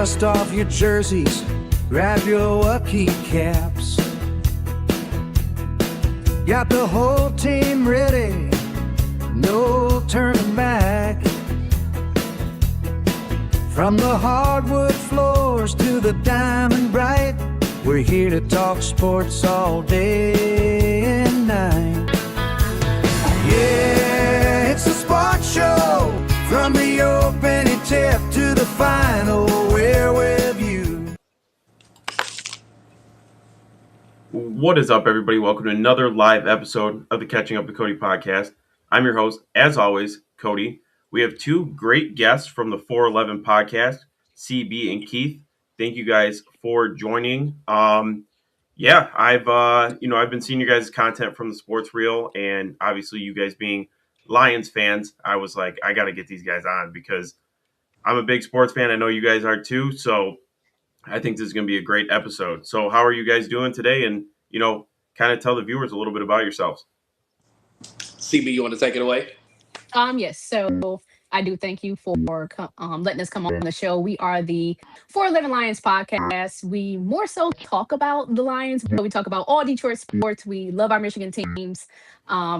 Dust off your jerseys, grab your Waukee caps. Got the whole team ready, no turning back. From the hardwood floors to the diamond bright, we're here to talk sports all day and night. Yeah, it's a sports show, from the opening tip to the final, we're with you. What is up, everybody? Welcome to another live episode of the Catching Up with Cody podcast. I'm your host, as always, Cody. We have two great guests from the 411 podcast, CB and Keith. Thank you guys for joining. I've been seeing you guys' content from the Sports Reel, and obviously you guys being Lions fans, I was like, I got to get these guys on because I'm a big sports fan. I know you guys are too, so I think this is going to be a great episode. So how are you guys doing today? And, kind of tell the viewers a little bit about yourselves. CB, you want to take it away? Yes. So I do thank you for letting us come on the show. We are the 411 Lions podcast. We more so talk about the Lions, but we talk about all Detroit sports. We love our Michigan teams.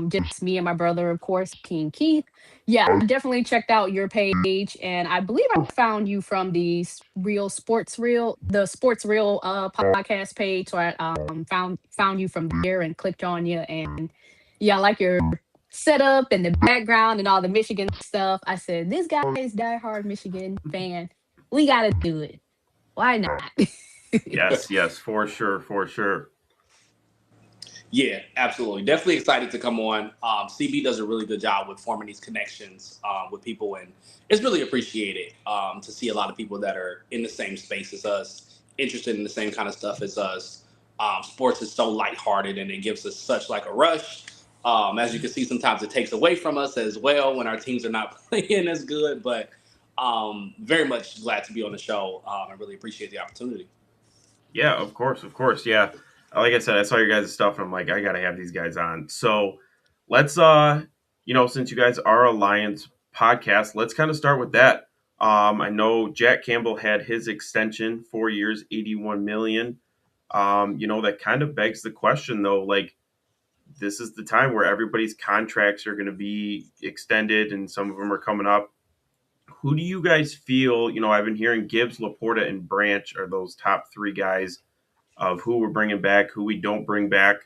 Just me and my brother, of course, King Keith. Yeah, I definitely checked out your page, and I believe I found you from the Sports Reel podcast page. So I found you from there and clicked on you, and yeah, I like your setup and the background and all the Michigan stuff. I said, this guy is diehard Michigan fan. We got to do it. Why not? Yes, for sure. Yeah, absolutely. Definitely excited to come on. CB does a really good job with forming these connections with people, and it's really appreciated to see a lot of people that are in the same space as us, interested in the same kind of stuff as us. Sports is so lighthearted, and it gives us such like a rush. As you can see, sometimes it takes away from us as well when our teams are not playing as good, but very much glad to be on the show. I really appreciate the opportunity. Yeah, of course. Yeah. Like I said, I saw your guys' stuff and I'm like, I got to have these guys on. So let's, since you guys are a Lions podcast, let's kind of start with that. I know Jack Campbell had his extension, 4 years, $81 million. That kind of begs the question though, like, this is the time where everybody's contracts are going to be extended and some of them are coming up. Who do you guys feel, I've been hearing Gibbs, Laporta, and Branch are those top three guys of who we're bringing back, who we don't bring back.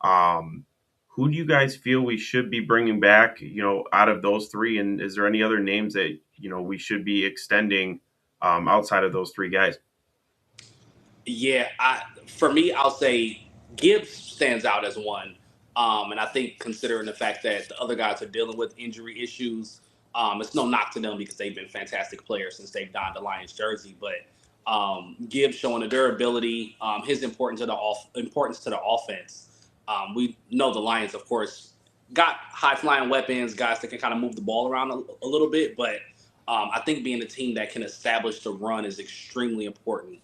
Who do you guys feel we should be bringing back, out of those three? And is there any other names that, we should be extending outside of those three guys? Yeah, for me, I'll say Gibbs stands out as one. And I think considering the fact that the other guys are dealing with injury issues, it's no knock to them because they've been fantastic players since they've donned the Lions jersey. But Gibbs showing the durability, his importance to the offense. We know the Lions, of course, got high-flying weapons, guys that can kind of move the ball around a little bit. But I think being a team that can establish the run is extremely important.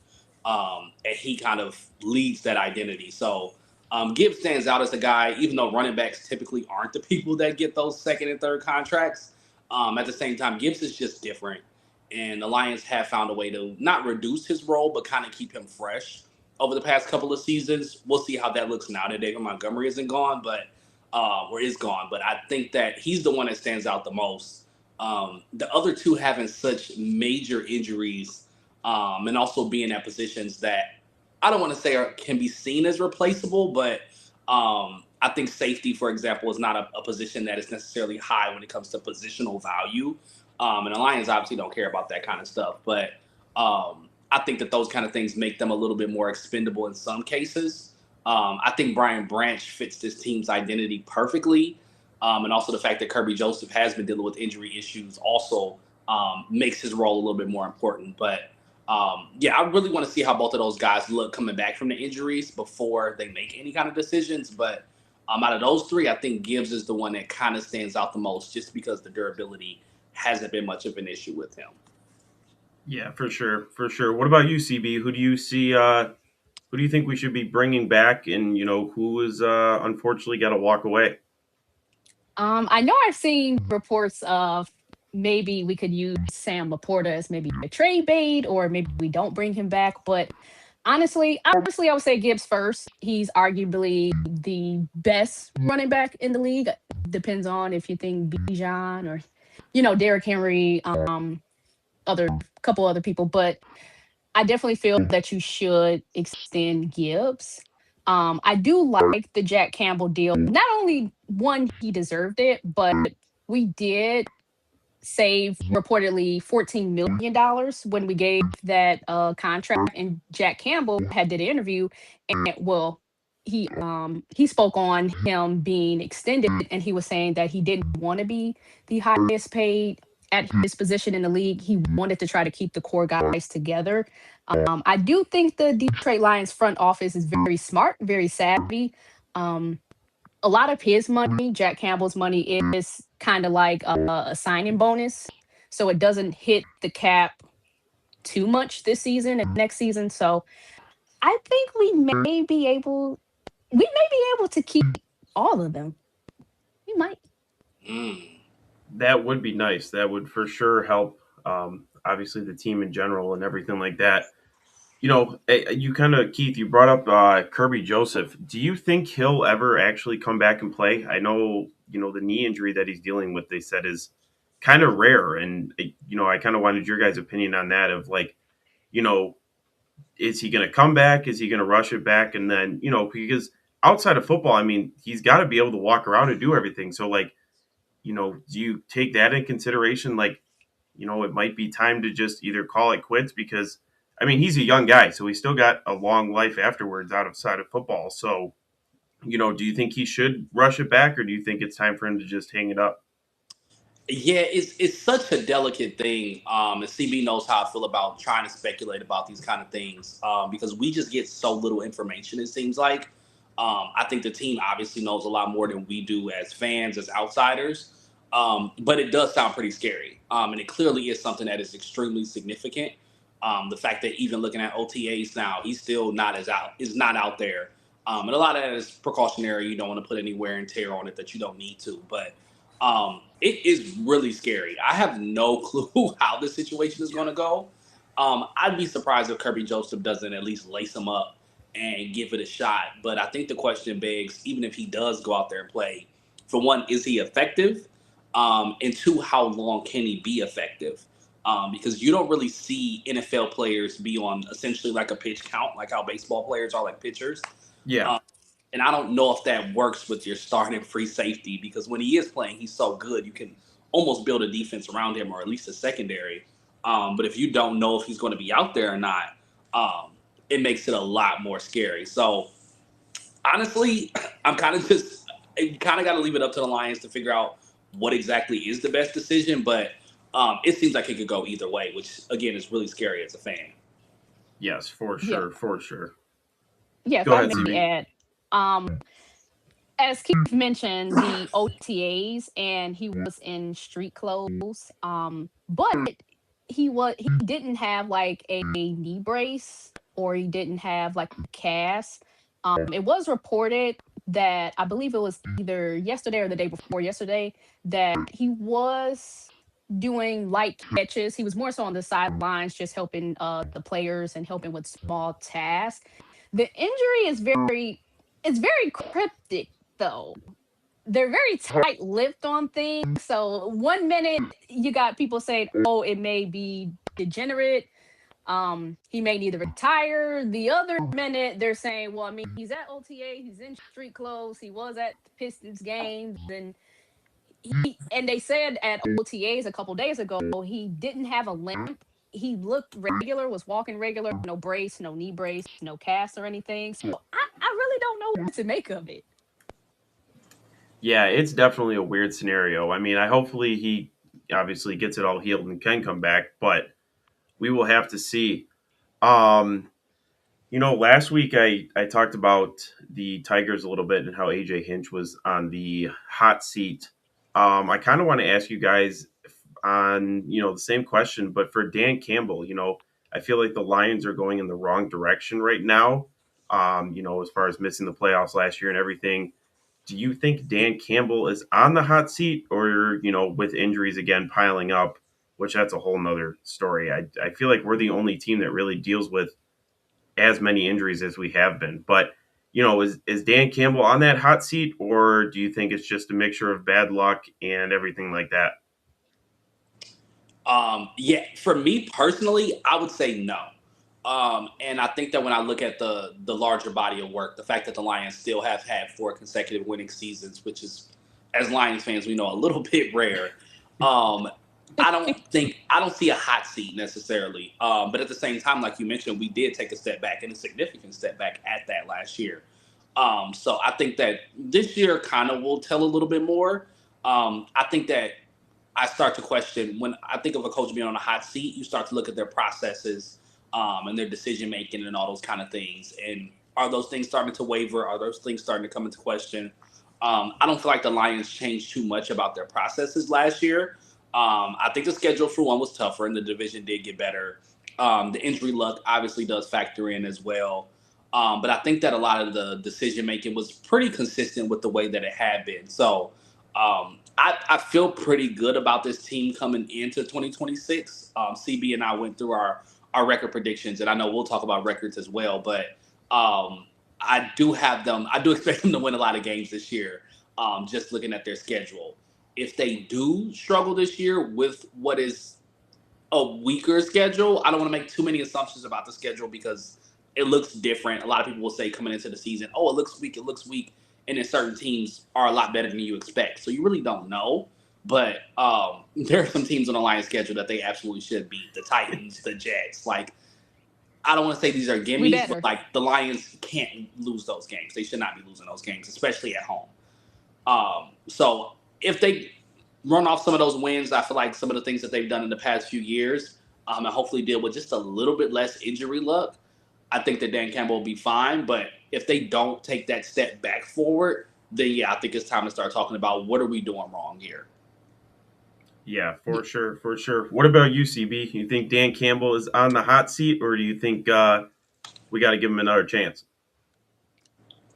And he kind of leads that identity. So Gibbs stands out as a guy, even though running backs typically aren't the people that get those second and third contracts. At the same time, Gibbs is just different. And the Lions have found a way to not reduce his role, but kind of keep him fresh over the past couple of seasons. We'll see how that looks now that David Montgomery isn't gone, or is gone. But I think that he's the one that stands out the most. The other two having such major injuries and also being at positions that I don't want to say can be seen as replaceable, but I think safety, for example, is not a position that is necessarily high when it comes to positional value. And the Lions obviously don't care about that kind of stuff. But I think that those kind of things make them a little bit more expendable in some cases. I think Brian Branch fits this team's identity perfectly. And also the fact that Kirby Joseph has been dealing with injury issues also makes his role a little bit more important. But I really want to see how both of those guys look coming back from the injuries before they make any kind of decisions. But out of those three, I think Gibbs is the one that kind of stands out the most just because the durability hasn't been much of an issue with him. Yeah, for sure. What about you, CB? Who do you see? Who do you think we should be bringing back? And, who is unfortunately got to walk away? I know I've seen reports of maybe we could use Sam Laporta as maybe a trade bait, or maybe we don't bring him back. But honestly, I would say Gibbs first. He's arguably the best running back in the league. Depends on if you think Bijan or, Derrick Henry, other couple other people. But I definitely feel that you should extend Gibbs. I do like the Jack Campbell deal. Not only one, he deserved it, but we did save reportedly $14 million when we gave that contract. And Jack Campbell had did an interview, and well, he spoke on him being extended, and he was saying that he didn't want to be the highest paid at his position in the league. He wanted to try to keep the core guys together. I do think the Detroit Lions front office is very smart, very savvy. Um, a lot of his money, Jack Campbell's money, is kind of like a signing bonus. So it doesn't hit the cap too much this season and next season. So I think we may be able to keep all of them. We might. Mm. That would be nice. That would for sure help. Obviously, the team in general and everything like that. You kind of, Keith, you brought up Kirby Joseph. Do you think he'll ever actually come back and play? I know, the knee injury that he's dealing with, they said is kind of rare. And, I kind of wanted your guys' opinion on that of like, you know, is he going to come back? Is he going to rush it back? And then, because outside of football, I mean, he's got to be able to walk around and do everything. So, like, do you take that in consideration? Like, it might be time to just either call it quits because, I mean, he's a young guy, so he's still got a long life afterwards outside of football. So, do you think he should rush it back or do you think it's time for him to just hang it up? Yeah, it's such a delicate thing. And CB knows how I feel about trying to speculate about these kind of things because we just get so little information. It seems like I think the team obviously knows a lot more than we do as fans, as outsiders. But it does sound pretty scary, and it clearly is something that is extremely significant. The fact that even looking at OTAs now, he's still not out there, and a lot of that is precautionary. You don't want to put any wear and tear on it that you don't need to, but it is really scary. I have no clue how the situation is going to go. I'd be surprised if Kirby Joseph doesn't at least lace him up and give it a shot. But I think the question begs, even if he does go out there and play, for one, is he effective? And two, how long can he be effective? Because you don't really see NFL players be on essentially like a pitch count, like how baseball players are like pitchers. Yeah. Um, and I don't know if that works with your starting free safety because when he is playing, he's so good. You can almost build a defense around him or at least a secondary. But if you don't know if he's going to be out there or not, it makes it a lot more scary. So honestly, I'm kind of just, you kind of got to leave it up to the Lions to figure out what exactly is the best decision. But it seems like it could go either way, which again is really scary as a fan. Yes, for Yeah. sure. For sure. Yeah, if Go I ahead, may CB. add, as Keith mentioned, the OTAs, and he was in street clothes. But he didn't have like a knee brace, or he didn't have like a cast. It was reported that, I believe it was either yesterday or the day before yesterday, that he was doing light catches. He was more so on the sidelines, just helping the players and helping with small tasks. The injury is very cryptic though. They're very tight-lipped on things. So one minute you got people saying, "Oh, it may be degenerate. He may need to retire." The other minute they're saying, "Well, I mean, he's at OTA, he's in street clothes, he was at the Pistons games, and they said at OTAs a couple days ago he didn't have a limp. He looked regular, was walking regular, no brace, no knee brace, no cast or anything. So I really don't know what to make of it." Yeah, it's definitely a weird scenario. I mean, hopefully he obviously gets it all healed and can come back, but we will have to see. Um, last week I talked about the Tigers a little bit and how AJ Hinch was on the hot seat. I kind of want to ask you guys on, the same question, but for Dan Campbell, I feel like the Lions are going in the wrong direction right now. As far as missing the playoffs last year and everything. do you think Dan Campbell is on the hot seat, or with injuries again piling up, which that's a whole nother story. I feel like we're the only team that really deals with as many injuries as we have been. But is Dan Campbell on that hot seat, or do you think it's just a mixture of bad luck and everything like that? Yeah, for me personally, I would say no. And I think that when I look at the larger body of work, the fact that the Lions still have had 4 consecutive winning seasons, which is, as Lions fans, we know a little bit rare. Um, I don't see a hot seat necessarily. But at the same time, like you mentioned, we did take a step back and a significant step back at that last year. So I think that this year kind of will tell a little bit more. I think that I start to question when I think of a coach being on a hot seat. You start to look at their processes and their decision making and all those kind of things. And are those things starting to waver? Are those things starting to come into question? I don't feel like the Lions changed too much about their processes last year. I think the schedule for one was tougher, and the division did get better. The injury luck obviously does factor in as well. But I think that a lot of the decision making was pretty consistent with the way that it had been. So I feel pretty good about this team coming into 2026. CB and I went through our record predictions, and I know we'll talk about records as well. But I do have them. I do expect them to win a lot of games this year. Just looking at their schedule, if they do struggle this year with what is a weaker schedule, I don't want to make too many assumptions about the schedule because it looks different. A lot of people will say coming into the season, "Oh, it looks weak. It looks weak." And then certain teams are a lot better than you expect. So you really don't know. But there are some teams on the Lions schedule that they absolutely should beat. The Titans, the Jets. Like, I don't want to say these are We gimmies, but better. like the Lions can't lose those games. They should not be losing those games, especially at home. So if they run off some of those wins, I feel like some of the things that they've done in the past few years, and hopefully deal with just a little bit less injury luck, I think that Dan Campbell will be fine. But if they don't take that step back forward, then yeah, I think it's time to start talking about what are we doing wrong here. Yeah, for sure, for sure. What about you, CB? You think Dan Campbell is on the hot seat, or do you think we got to give him another chance?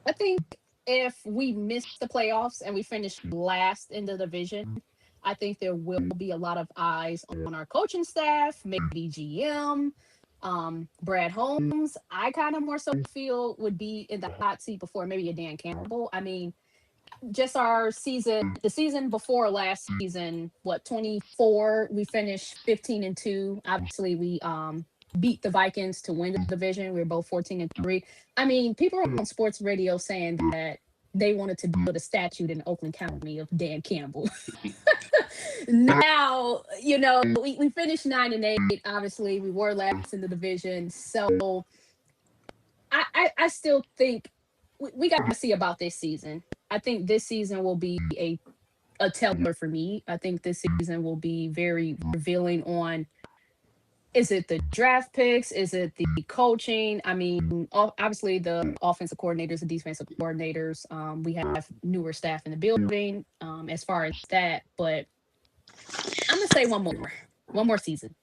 I think if we miss the playoffs and we finish last in the division, I think there will be a lot of eyes on our coaching staff, maybe GM, Brad Holmes. I kind of more so feel would be in the hot seat before maybe a Dan Campbell. I mean, just our season, the season before last season, what 24, we finished 15-2. Obviously, we beat the Vikings to win the division. We were both 14-3. I mean, people are on sports radio saying that they wanted to build a statue in Oakland County of Dan Campbell. Now, we finished 9-8. Obviously, we were last in the division. So I still think we got to see about this season. I think this season will be a teller for me. I think this season will be very revealing on, is it the draft picks? Is it the coaching? I mean, obviously the offensive coordinators and defensive coordinators. We have newer staff in the building as far as that. But I'm gonna say one more season.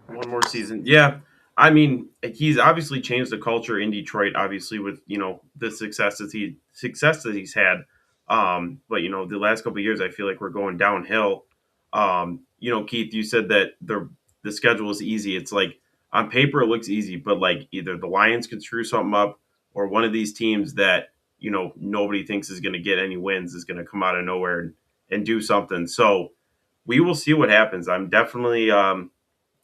One more season. Yeah. I mean, he's obviously changed the culture in Detroit, obviously, with, the success that he's had. But the last couple of years I feel like we're going downhill. Keith, you said that the schedule is easy. It's like on paper it looks easy, but like either the Lions could screw something up, or one of these teams that, nobody thinks is gonna get any wins is gonna come out of nowhere and do something. So we will see what happens. I'm definitely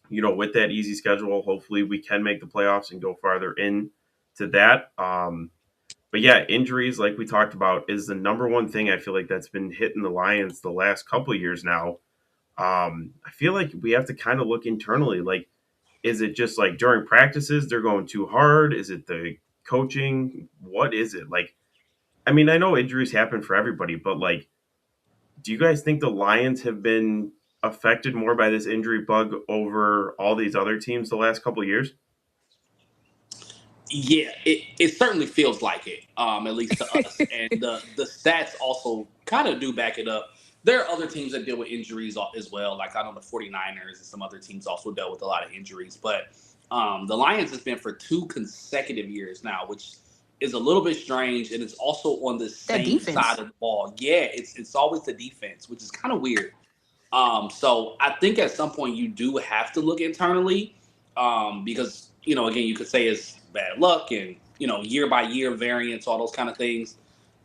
with that easy schedule, hopefully we can make the playoffs and go farther in to that. But yeah, injuries, like we talked about, is the number one thing I feel like that's been hitting the Lions the last couple of years now. I feel like we have to kind of look internally. Like, is it just like during practices they're going too hard? Is it the coaching? What is it? Like, I mean, I know injuries happen for everybody, but like, do you guys think the Lions have been affected more by this injury bug over all these other teams the last couple of years? Yeah, it certainly feels like it, at least to us. And the stats also kind of do back it up. There are other teams that deal with injuries as well. Like I know the 49ers and some other teams also dealt with a lot of injuries. But the Lions has been for 2 consecutive years now, which is a little bit strange, and it's also on the That same side defense. of the ball. Yeah, it's always the defense, which is kind of weird. So I think at some point you do have to look internally, because again, you could say it's bad luck and year by year variance, all those kind of things.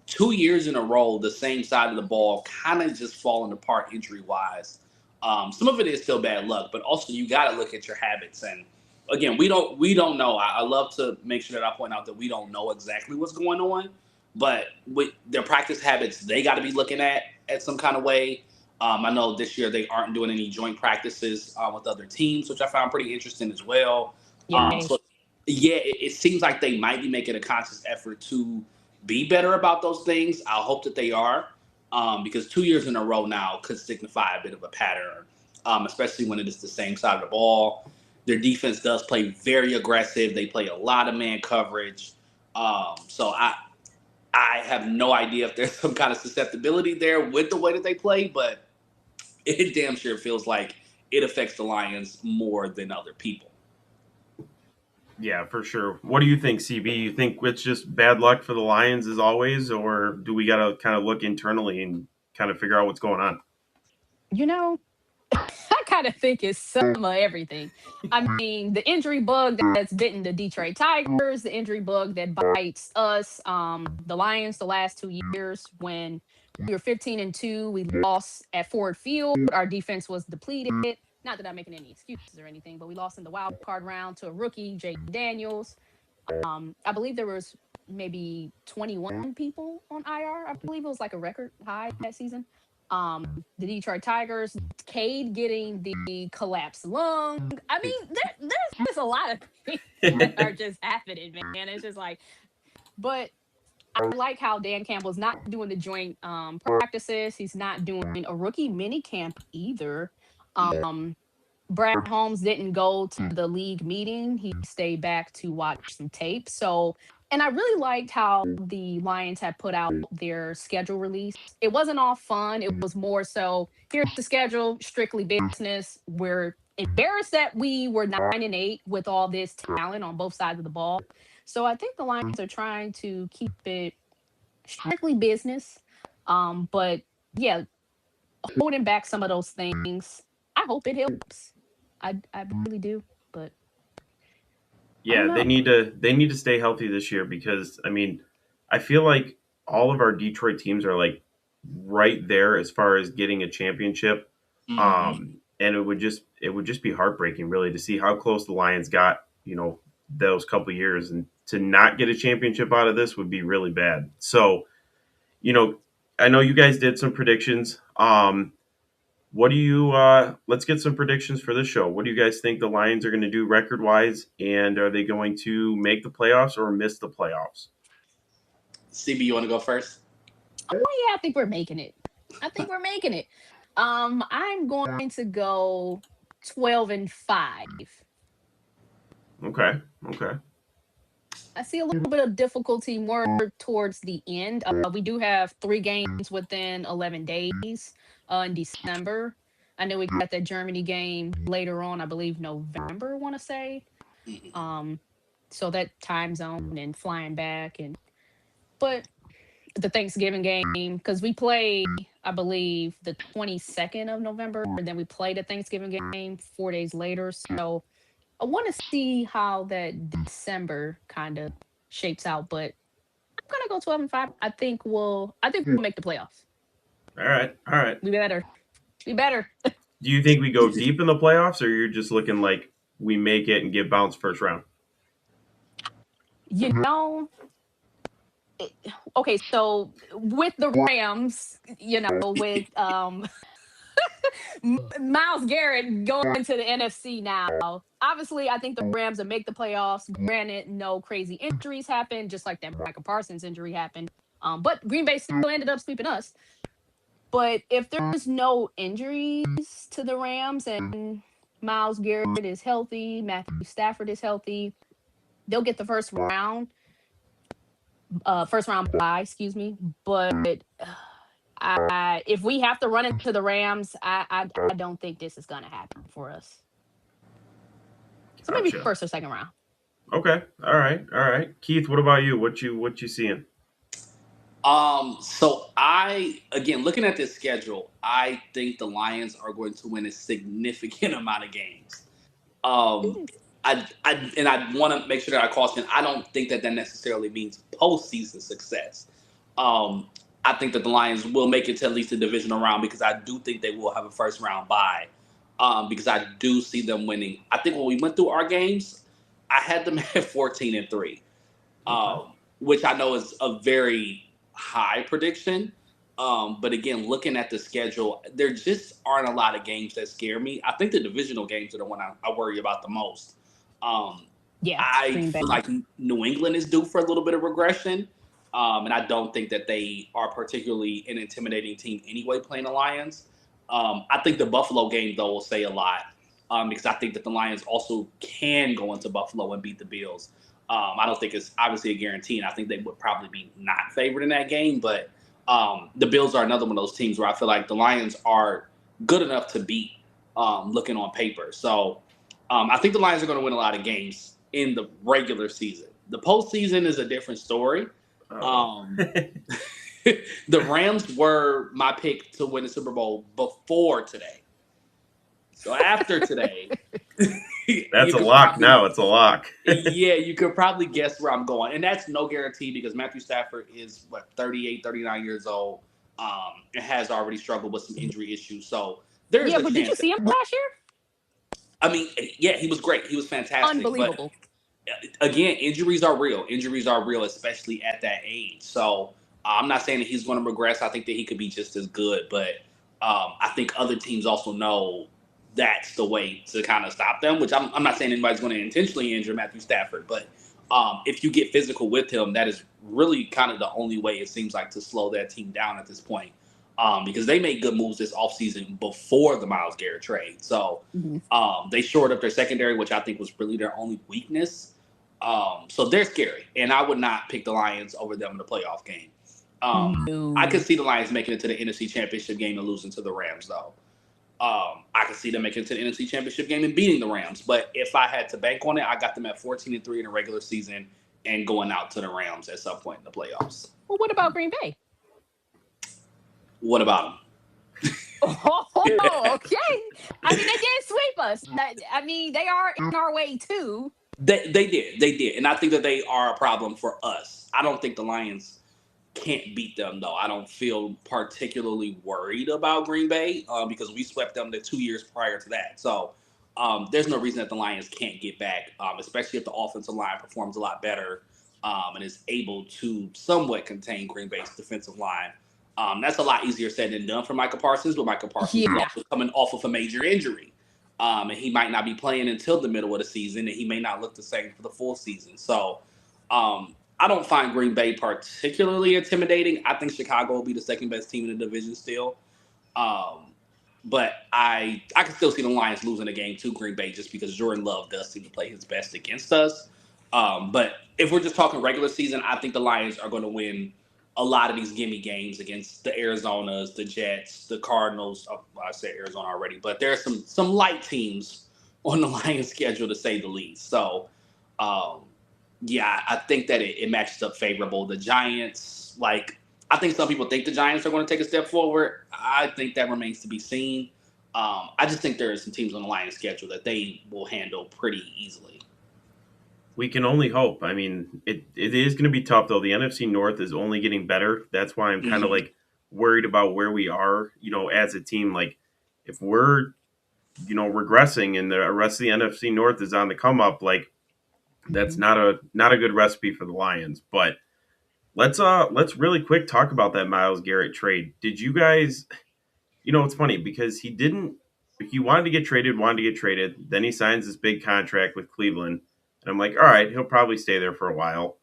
2 years in a row, the same side of the ball kind of just falling apart injury wise. Some of it is still bad luck, but also you got to look at your habits. And again, we don't know. I love to make sure that I point out that we don't know exactly what's going on, but with their practice habits, they got to be looking at some kind of way. I know this year they aren't doing any joint practices with other teams, which I found pretty interesting as well. Yay. So yeah, it seems like they might be making a conscious effort to be better about those things. I hope that they are, because 2 years in a row now could signify a bit of a pattern, especially when it is the same side of the ball. Their defense does play very aggressive. They play a lot of man coverage. So I have no idea if there's some kind of susceptibility there with the way that they play, but it damn sure feels like it affects the Lions more than other people. Yeah, for sure. What do you think, CB? You think it's just bad luck for the Lions as always, or do we got to kind of look internally and kind of figure out what's going on? You know, I kind of think it's some of everything. I mean, the injury bug that's bitten the Detroit Tigers, the injury bug that bites us, the Lions the last 2 years when we were 15-2, we lost at Ford Field. Our defense was depleted. Not that I'm making any excuses or anything, but we lost in the wild card round to a rookie, Jay Daniels. I believe there was maybe 21 people on IR. I believe it was like a record high that season. The Detroit Tigers, Cade getting the collapsed lung. I mean, there's just a lot of things that are just happening, man. It's just like, but I like how Dan Campbell's not doing the joint practices. He's not doing a rookie mini camp either. Um, Brad Holmes didn't go to the league meeting. He stayed back to watch some tape. So, and I really liked how the Lions had put out their schedule release. It wasn't all fun. It was more so here's the schedule, strictly business. We're embarrassed that we were 9-8 with all this talent on both sides of the ball. So I think the Lions are trying to keep it strictly business. But yeah, holding back some of those things. I hope it helps. I really do, but I don't Yeah, know. they need to stay healthy this year because I mean, I feel like all of our Detroit teams are like right there as far as getting a championship. Mm-hmm. And it would just be heartbreaking really to see how close the Lions got, those couple years, and to not get a championship out of this would be really bad. So, you know, I know you guys did some predictions. What do you let's get some predictions for this show. What do you guys think the Lions are going to do record wise, and are they going to make the playoffs or miss the playoffs? CB, you want to go first? Oh yeah, I think we're making it. I think we're making it. I'm going to go 12-5. Okay. Okay. I see a little bit of difficulty more towards the end. We do have 3 games within 11 days in December. I know we got that Germany game later on, I believe November, I want to say. Mm-hmm. Um, so that time zone and flying back but the Thanksgiving game because we play, I believe, the 22nd of November, and then we play the Thanksgiving game 4 days later. So I want to see how that December kind of shapes out. But I'm gonna go 12-5. I think we'll make the playoffs. All right. All right. We better. We better. Do you think we go deep in the playoffs, or you're just looking like we make it and get bounced first round? You know. Okay, so with the Rams, with Miles Garrett going to the NFC now. Obviously, I think the Rams will make the playoffs. Granted, no crazy injuries happened, just like that Michael Parsons injury happened. But Green Bay still ended up sweeping us. But if there's no injuries to the Rams and Miles Garrett is healthy, Matthew Stafford is healthy, they'll get the first round bye, excuse me. But if we have to run into the Rams, I don't think this is gonna happen for us. So maybe Gotcha. first or second round. Okay. All right. All right. Keith, what about you? What you seeing? So I again looking at this schedule, I think the Lions are going to win a significant amount of games. Um, I want to make sure that I caution. I don't think that necessarily means postseason success. Um, I think that the Lions will make it to at least the divisional round because I do think they will have a first round bye. Because I do see them winning. I think when we went through our games, I had them at 14-3, Okay. which I know is a very high prediction. But again, looking at the schedule, there just aren't a lot of games that scare me. I think the divisional games are the one I worry about the most. Um, Yeah, I Green Bay. feel like New England is due for a little bit of regression. And I don't think that they are particularly an intimidating team anyway playing the Lions. I think the Buffalo game, though, will say a lot because I think that the Lions also can go into Buffalo and beat the Bills. I don't think it's obviously a guarantee, and I think they would probably be not favored in that game. But the Bills are another one of those teams where I feel like the Lions are good enough to beat looking on paper. So I think the Lions are going to win a lot of games in the regular season. The postseason is a different story. Oh. Um, the Rams were my pick to win the Super Bowl before today. So after today, That's you a could lock probably now. It's a lock. yeah, you could probably guess where I'm going. And that's no guarantee because Matthew Stafford is, 38, 39 years old, and has already struggled with some injury issues. So there's Yeah, a but did you chance. see him last year? I mean, yeah, he was great. He was fantastic. But Unbelievable. again, injuries are real. Injuries are real, especially at that age. So I'm not saying that he's going to regress. I think that he could be just as good. But I think other teams also know that's the way to kind of stop them, which I'm not saying anybody's going to intentionally injure Matthew Stafford. But if you get physical with him, that is really kind of the only way it seems like to slow that team down at this point. Because they made good moves this offseason before the Myles Garrett trade. So Mhm. they shored up their secondary, which I think was really their only weakness. So they're scary, and I would not pick the Lions over them in the playoff game. I could No. see the Lions making it to the NFC Championship game and losing to the Rams, though. I could see them making it to the NFC Championship game and beating the Rams. But if I had to bank on it, I got them at 14-3 in the regular season and going out to the Rams at some point in the playoffs. Well, what about Green Bay? What about Oh, them? okay. I mean, they did sweep us. I mean, they are in our way too. They did, and I think that they are a problem for us. I don't think the Lions can't beat them though. I don't feel particularly worried about Green Bay because we swept them the 2 years prior to that. So there's no reason that the Lions can't get back, especially if the offensive line performs a lot better and is able to somewhat contain Green Bay's defensive line. That's a lot easier said than done for Micah Parsons, but Micah Parsons is Yeah. also coming off of a major injury. And he might not be playing until the middle of the season, and he may not look the same for the full season. So I don't find Green Bay particularly intimidating. I think Chicago will be the second best team in the division still. Um, but I can still see the Lions losing a game to Green Bay just because Jordan Love does seem to play his best against us. But if we're just talking regular season, I think the Lions are going to win a lot of these gimme games against the Arizonas, the Jets, the Cardinals. Oh, well, I said Arizona already, but there are some light teams on the Lions schedule to say the least. So um, yeah, I think that it matches up favorable. The Giants, like, I think some people think the Giants are going to take a step forward. I think that remains to be seen. I just think there are some teams on the Lions schedule that they will handle pretty easily. We can only hope. I mean, it is going to be tough though. The NFC North is only getting better. That's why I'm kind of Mhm. like worried about where we are, as a team. Like if we're, regressing and the rest of the NFC North is on the come up, like that's Mhm. not a good recipe for the Lions. But let's really quick talk about that Myles Garrett trade. Did you guys, it's funny because he wanted to get traded, then he signs this big contract with Cleveland. And I'm like, all right, he'll probably stay there for a while.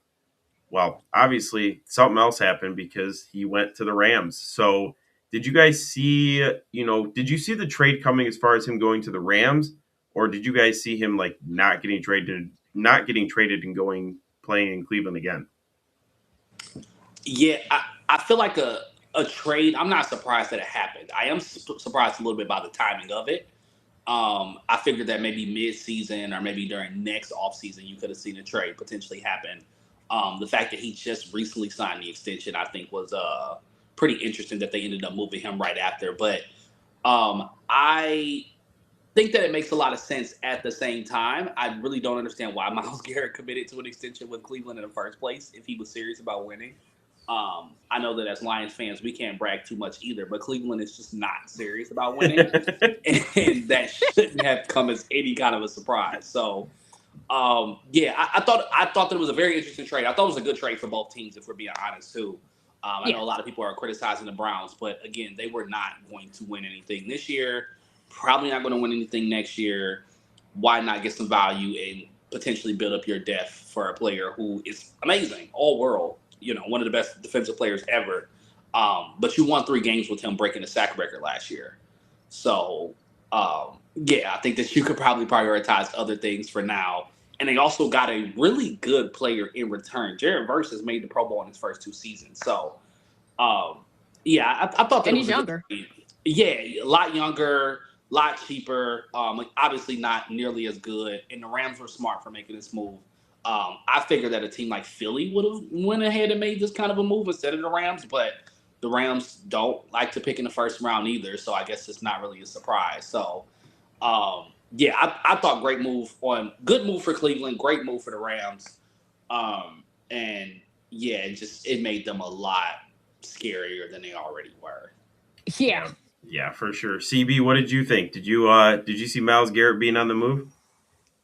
Well, obviously something else happened because he went to the Rams. So did you guys see, did you see the trade coming as far as him going to the Rams? Or did you guys see him like not getting traded and going playing in Cleveland again? Yeah, I feel like a trade. I'm not surprised that it happened. I am surprised a little bit by the timing of it. I figured that maybe mid-season or maybe during next offseason, you could have seen a trade potentially happen. The fact that he just recently signed the extension, I think, was pretty interesting that they ended up moving him right after. But I think that it makes a lot of sense at the same time. I really don't understand why Myles Garrett committed to an extension with Cleveland in the first place if he was serious about winning. I know that as Lions fans, we can't brag too much either, but Cleveland is just not serious about winning, and that shouldn't have come as any kind of a surprise. So, yeah, I thought that it was a very interesting trade. I thought it was a good trade for both teams, if we're being honest too. I know Yeah. a lot of people are criticizing the Browns, but again, they were not going to win anything this year. Probably not going to win anything next year. Why not get some value and potentially build up your depth for a player who is amazing, all world, one of the best defensive players ever. But you won 3 games with him breaking the sack record last year. So, yeah, I think that you could probably prioritize other things for now. And they also got a really good player in return. Jared Verse has made the Pro Bowl in his first 2 seasons. So, um, yeah, I thought that And it he's was a good younger. trade. Yeah, a lot younger, a lot cheaper. Like, obviously not nearly as good. And the Rams were smart for making this move. I figured that a team like Philly would have went ahead and made this kind of a move instead of the Rams, but the Rams don't like to pick in the first round either, so I guess it's not really a surprise. So, yeah, I thought good move for Cleveland, great move for the Rams, and yeah, it made them a lot scarier than they already were. Yeah. Yeah, yeah, for sure. CB, what did you think? Did you see Miles Garrett being on the move?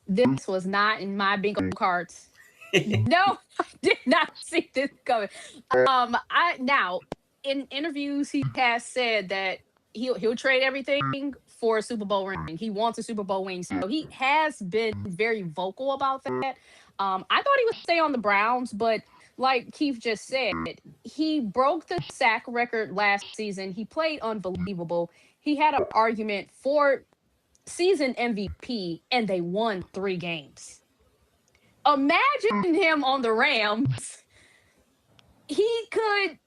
This was not in my bingo cards. No, I did not see this coming. I now in interviews he has said that he'll trade everything for a Super Bowl ring. He wants a Super Bowl ring, so he has been very vocal about that. I thought he would stay on the Browns, but like Keith just said, he broke the sack record last season. He played unbelievable. He had an argument for season MVP, and they won 3 games. Imagine him on the Rams. He could,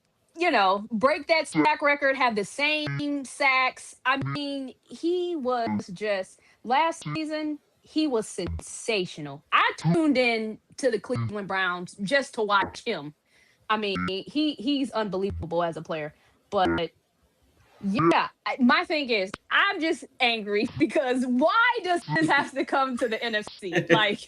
break that sack record, have the same sacks. I mean, he was just last season, he was sensational. I tuned in to the Cleveland Browns just to watch him. I mean, he's unbelievable as a player. But yeah, my thing is, I'm just angry because why does this have to come to the NFC? Like,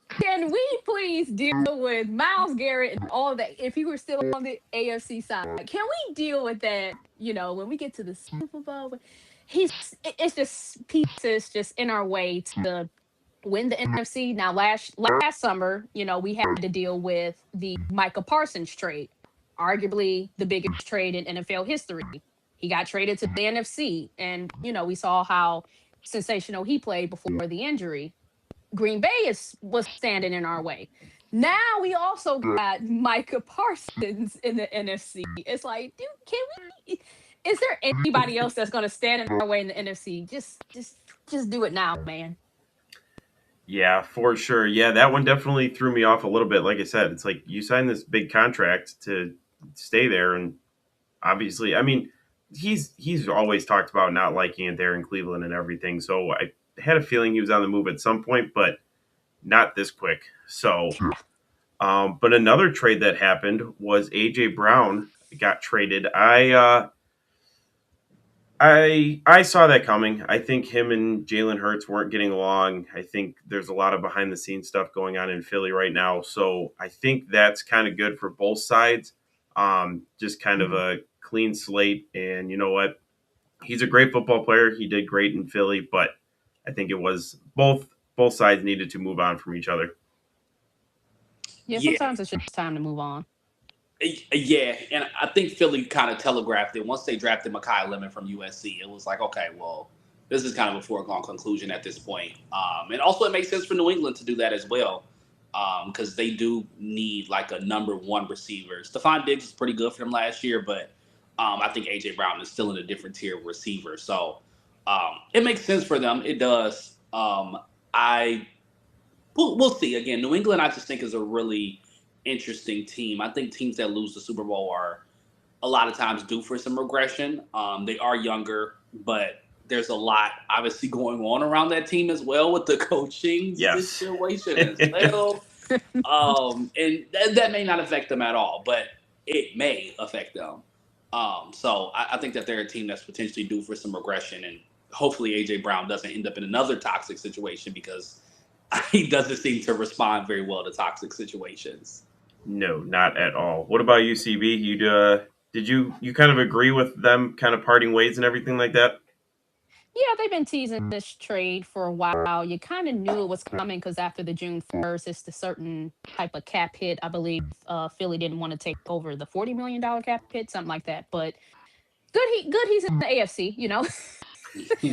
can we please deal with Miles Garrett and all of that? If he were still on the AFC side, can we deal with that? When we get to the Super Bowl, it's just pieces just in our way to win the NFC. Now, last summer, we had to deal with the Micah Parsons trade, arguably the biggest trade in NFL history. He got traded to the NFC, and we saw how sensational he played before the injury. Green Bay was standing in our way. Now we also got Micah Parsons in the NFC. It's like, dude, can we? Is there anybody else that's going to stand in our way in the NFC? Just do it now, man. Yeah, for sure. Yeah, that one definitely threw me off a little bit. Like I said, it's like you signed this big contract to stay there, and obviously, I mean, he's always talked about not liking it there in Cleveland and everything. So I had a feeling he was on the move at some point, but not this quick. So, but another trade that happened was AJ Brown got traded. I saw that coming. I think him and Jalen Hurts weren't getting along. I think there's a lot of behind the scenes stuff going on in Philly right now. So I think that's kind of good for both sides. Just kind of a clean slate. And you know what? He's a great football player. He did great in Philly, but I think it was both sides needed to move on from each other. Yeah, Yeah, sometimes it's just time to move on. yeah, and I think Philly kind of telegraphed it once they drafted Mekhi Lemon from USC. It was like, okay, well, this is kind of a foregone conclusion at this point. And also, it makes sense for New England to do that as well, because they do need like a number 1 receiver. Stephon Diggs was pretty good for them last year, but I think AJ Brown is still in a different tier of receiver. So it makes sense for them. It does. I we'll see. Again, New England, I just think is a really interesting team. I think teams that lose the Super Bowl are a lot of times due for some regression. They are younger, but there's a lot obviously going on around that team as well with the coaching Yes. situation as well. And that may not affect them at all, but it may affect them. So I think that they're a team that's potentially due for some regression, and hopefully AJ Brown doesn't end up in another toxic situation because he doesn't seem to respond very well to toxic situations. No, not at all. What about you, CB? Did you kind of agree with them kind of parting ways and everything like that? Yeah, they've been teasing this trade for a while. You kind of knew it was coming because after the June 1st, it's the certain type of cap hit. I believe Philly didn't want to take over the $40 million cap hit, something like that. But good he's in the AFC, you know.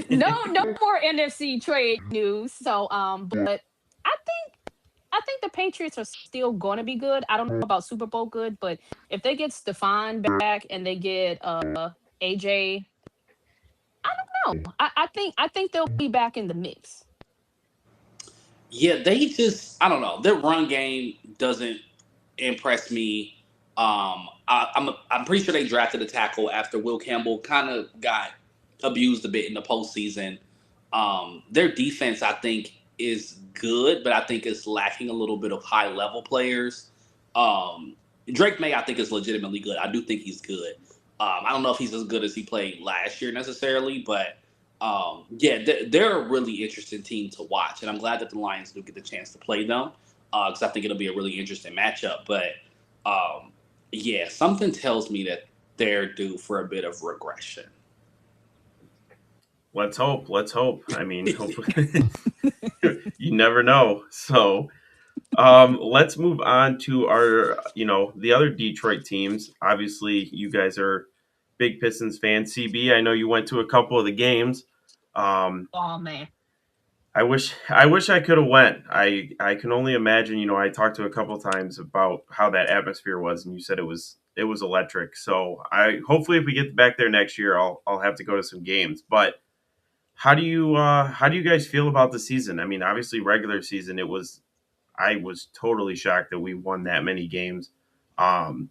No more NFC trade news. So but I think I think the Patriots are still going to be good. I don't know about Super Bowl good, but if they get Stefan back and they get AJ, I don't know. I think they'll be back in the mix. Yeah, they just I don't know. Their run game doesn't impress me. I'm pretty sure they drafted a tackle after Will Campbell kind of got abused a bit in the postseason. Their defense, I think, is good, but I think it's lacking a little bit of high level players. Um, Drake May, I think, is legitimately good. I do think he's good. I don't know if he's as good as he played last year necessarily, but yeah, they're a really interesting team to watch, and I'm glad that the Lions do get the chance to play them because I think it'll be a really interesting matchup. But um, yeah, something tells me that they're due for a bit of regression. Let's hope. Let's hope. I mean, hopefully, you never know. So, let's move on to our, the other Detroit teams. Obviously, you guys are big Pistons fans. CB, I know you went to a couple of the games. Um, Oh man. I wish I could have went. I can only imagine. I talked to a couple times about how that atmosphere was, and you said it was electric. So I hopefully if we get back there next year, I'll have to go to some games. But how do you guys feel about the season? I mean, obviously regular season I was totally shocked that we won that many games. Um,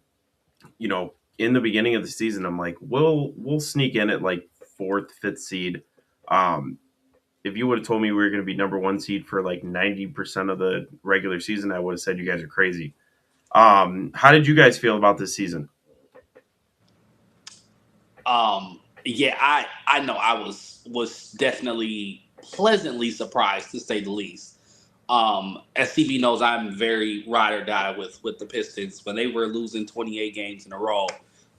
in the beginning of the season, I'm like, we'll sneak in at like fourth, fifth seed. Um, if you would have told me we were going to be number one seed for like 90% of the regular season, I would have said you guys are crazy. How did you guys feel about this season? Yeah, I know I was definitely pleasantly surprised to say the least. As CB knows, I'm very ride or die with the Pistons. When they were losing 28 games in a row,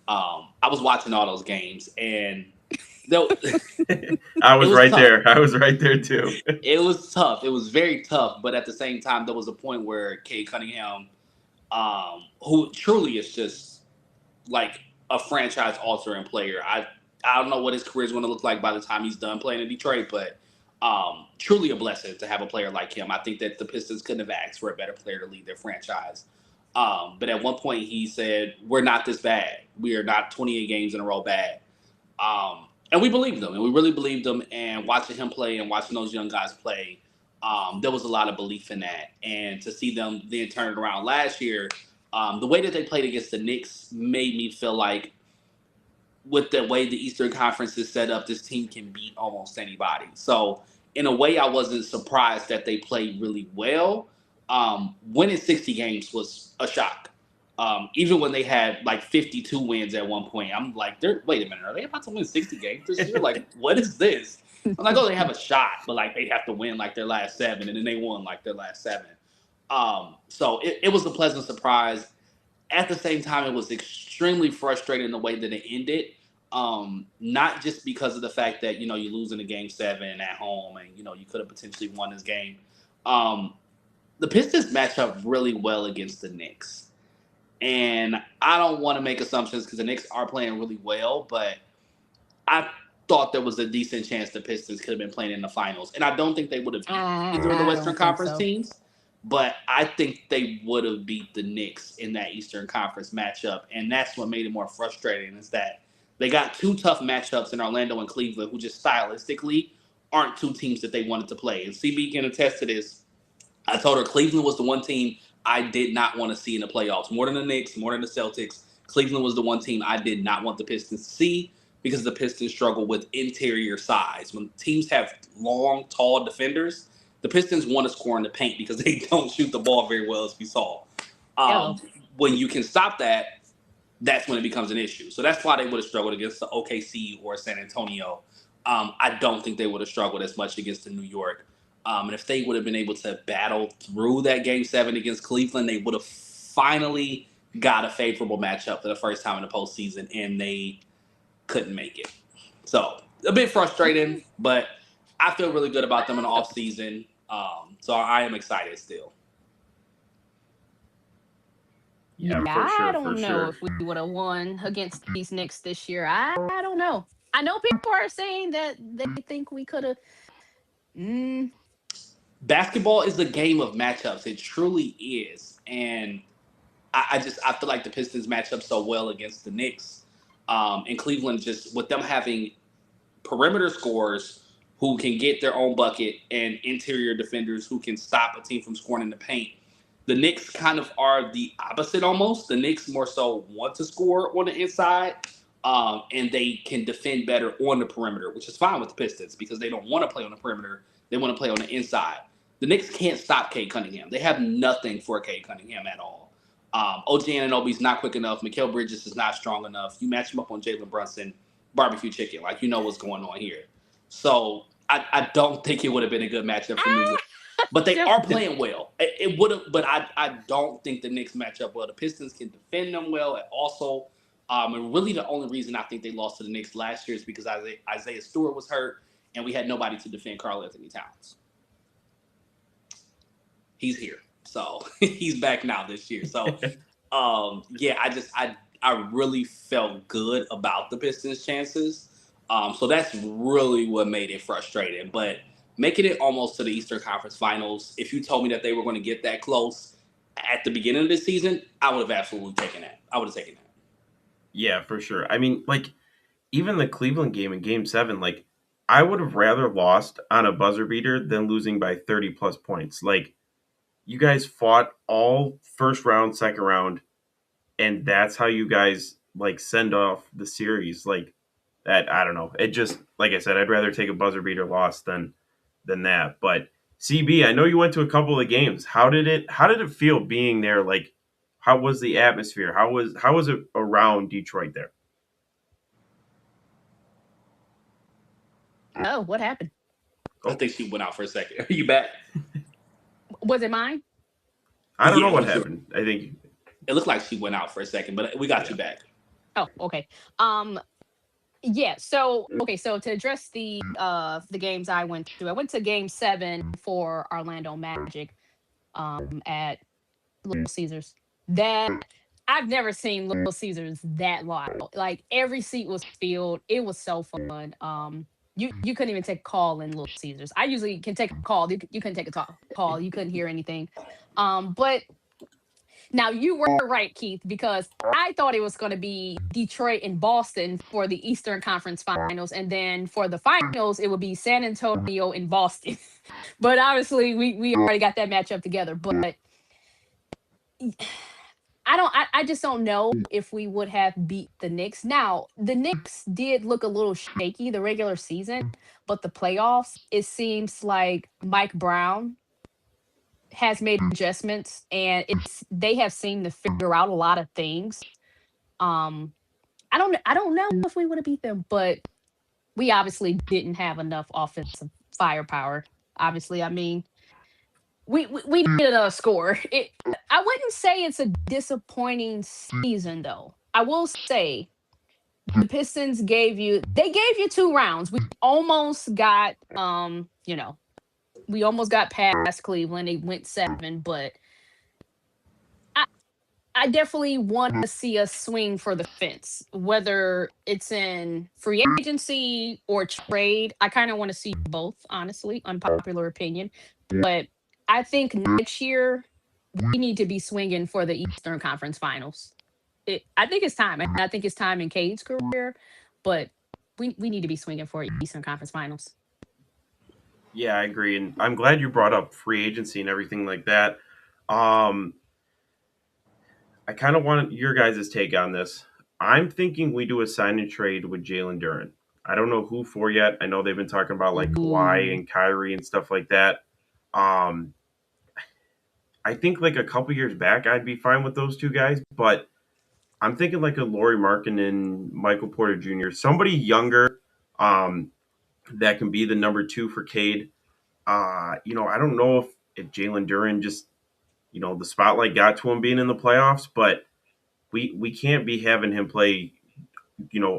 I was watching all those games, and though I it was was right tough. there. I was right there too. It was tough. It was very tough. But at the same time, there was a point where Kate Cunningham, who truly is just like a franchise altering player. I don't know what his career is going to look like by the time he's done playing in Detroit, but truly a blessing to have a player like him. I think that the Pistons couldn't have asked for a better player to lead their franchise. But at one point he said, "We're not this bad. We are not 28 games in a row bad." And we believed him, and we really believed him. And watching him play and watching those young guys play, there was a lot of belief in that. And to see them then turn it around last year, the way that they played against the Knicks made me feel like, with the way the Eastern Conference is set up, this team can beat almost anybody. So, in a way, I wasn't surprised that they played really well. Winning 60 games was a shock. Even when they had like 52 wins at one point, I'm like, wait a minute, are they about to win 60 games this year? Like, what is this? I'm like, oh, they have a shot, but like they have to win like their last seven, and then they won like their last seven. So it was a pleasant surprise. At the same time, it was extremely frustrating the way that it ended. Not just because of the fact that you lose in a game seven at home, and you could have potentially won this game. Um, the Pistons match up really well against the Knicks, and I don't want to make assumptions because the Knicks are playing really well, but I thought there was a decent chance the Pistons could have been playing in the finals, and I don't think they would have beat either of the I Western don't think Conference so. teams. But I think they would have beat the Knicks in that Eastern Conference matchup, and that's what made it more frustrating. Is that they got two tough matchups in Orlando and Cleveland, who just stylistically aren't two teams that they wanted to play. And CB can attest to this. I told her Cleveland was the one team I did not want to see in the playoffs. More than the Knicks, more than the Celtics. Cleveland was the one team I did not want the Pistons to see because the Pistons struggle with interior size. When teams have long, tall defenders, the Pistons want to score in the paint because they don't shoot the ball very well, as we saw. Hello. When you can stop that, that's when it becomes an issue. So that's why they would have struggled against the OKC or San Antonio. I don't think they would have struggled as much against the New York. And if they would have been able to battle through that Game 7 against Cleveland, they would have finally got a favorable matchup for the first time in the postseason, and they couldn't make it. So a bit frustrating, but I feel really good about them in the offseason. So I am excited still. Yeah, for I sure, don't for know sure. if we would have won against these Knicks this year. I don't know. I know people are saying that they think we could have. Basketball is a game of matchups. It truly is. And I feel like the Pistons match up so well against the Knicks. And Cleveland, just with them having perimeter scorers who can get their own bucket and interior defenders who can stop a team from scoring in the paint. The Knicks kind of are the opposite almost. The Knicks more so want to score on the inside, and they can defend better on the perimeter, which is fine with the Pistons because they don't want to play on the perimeter. They want to play on the inside. The Knicks can't stop Cade Cunningham. They have nothing for Cade Cunningham at all. OG Anunoby's not quick enough. Mikal Bridges is not strong enough. You match him up on Jalen Brunson, barbecue chicken. Like, you know what's going on here. So I don't think it would have been a good matchup for New York. But they are playing well. It would have, but I don't think the Knicks match up well. The Pistons can defend them well. Also, and really the only reason I think they lost to the Knicks last year is because Isaiah Stewart was hurt, and we had nobody to defend Karl Anthony Towns. He's here, so he's back now this year. So, yeah, I really felt good about the Pistons' chances. So that's really what made it frustrating. But making it almost to the Eastern Conference Finals, if you told me that they were going to get that close at the beginning of the season, I would have absolutely taken that. I would have taken that. Yeah, for sure. I mean, like, even the Cleveland game in Game 7, like, I would have rather lost on a buzzer beater than losing by 30 plus points. Like, you guys fought all first round, second round, and that's how you guys, like, send off the series. Like, that, I don't know. It just, like I said, I'd rather take a buzzer beater loss than that. But CB, I know you went to a couple of games. How did it feel being there? Like, how was the atmosphere? How was it around Detroit there? Oh, what happened? I think she went out for a second. Are you back? Was it mine? I don't Yeah, know what for sure. happened. I think It looked like she went out for a second, but we got you back. Oh, okay. Yeah, so okay, so to address the games I went to Game 7 for Orlando Magic at Little Caesars. That I've never seen Little Caesars that loud. Like every seat was filled. It was so fun. You couldn't even take a call in Little Caesars. I usually can take a call. You couldn't take a call. You couldn't hear anything. But now you were right, Keith, because I thought it was going to be Detroit and Boston for the Eastern Conference Finals, and then for the finals it would be San Antonio and Boston. But obviously we already got that matchup together. But I just don't know if we would have beat the Knicks. Now, the Knicks did look a little shaky the regular season, but the playoffs, it seems like Mike Brown has made adjustments and they have seemed to figure out a lot of things. I don't know if we would have beat them, but we obviously didn't have enough offensive firepower. Obviously, I mean, we needed a score. I wouldn't say it's a disappointing season though. I will say the Pistons gave you 2 rounds. We almost got we almost got past Cleveland. They went 7, but I definitely want to see us swing for the fence, whether it's in free agency or trade. I kind of want to see both, honestly, unpopular opinion. But I think next year we need to be swinging for the Eastern Conference Finals. I think it's time. And I think it's time in Cade's career, but we need to be swinging for Eastern Conference Finals. yeah, I agree, and I'm glad you brought up free agency and everything like that. I kind of wanted your guys' take on this. I'm thinking we do a sign and trade with Jalen Duren. I don't know who for yet. I know they've been talking about like Kawhi Ooh. and Kyrie and stuff like that. Um, I think like a couple years back, I'd be fine with those two guys, but I'm thinking like a Laurie Markin and Michael Porter Jr., somebody younger um, that can be the number two for Cade. I don't know if Jalen Duren just, the spotlight got to him being in the playoffs, but we can't be having him play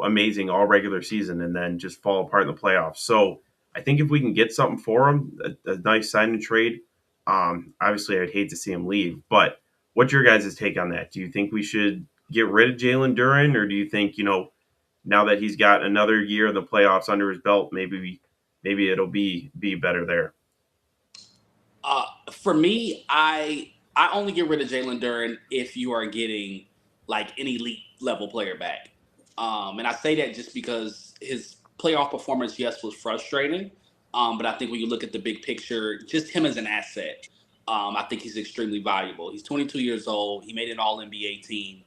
amazing all regular season and then just fall apart in the playoffs. So I think if we can get something for him, a nice sign and trade, obviously I'd hate to see him leave. But what's your guys' take on that? Do you think we should get rid of Jalen Duren, or do you think now that he's got another year of the playoffs under his belt, maybe it'll be better there? For me, I only get rid of Jalen Duren if you are getting like an elite level player back. And I say that just because his playoff performance, yes, was frustrating. But I think when you look at the big picture, just him as an asset, I think he's extremely valuable. He's 22 years old. He made an All NBA team.